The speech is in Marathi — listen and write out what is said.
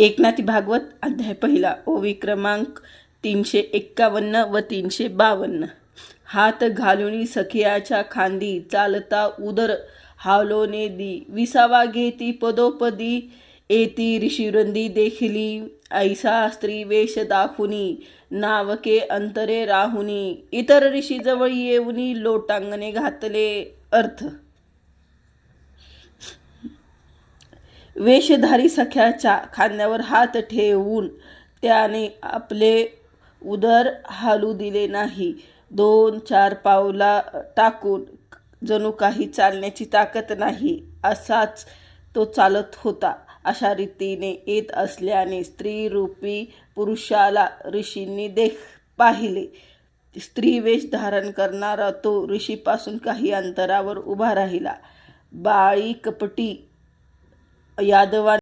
एकनाथी भागवत अध्याय पहिला ओवी क्रमांक 351 व 352. हात घालुनी सखियाच्या खांदी चालता उदर हावलोने दी विसावा घेती पदोपदी येती ऋषीवृंदी देखिली ऐसा स्त्री वेश दाखुनी नावके अंतरे राहुनी इतर ऋषी जवळ येऊनी लोटांगणे घातले. अर्थ वेशधारी सख्याच्या खांद्यावर हात ठेवून त्याने आपले उदर हालू दिले नाही. 2-4 पावला टाकून जणू काही चालण्याची ताकद नाही असाच तो चालत होता. अशा रीतीने येत असल्याने स्त्रीरूपी पुरुषाला ऋषींनी पाहिले. स्त्रीवेश धारण करणारा तो ऋषीपासून काही अंतरावर उभा राहिला. बाळी कपटी यादवाने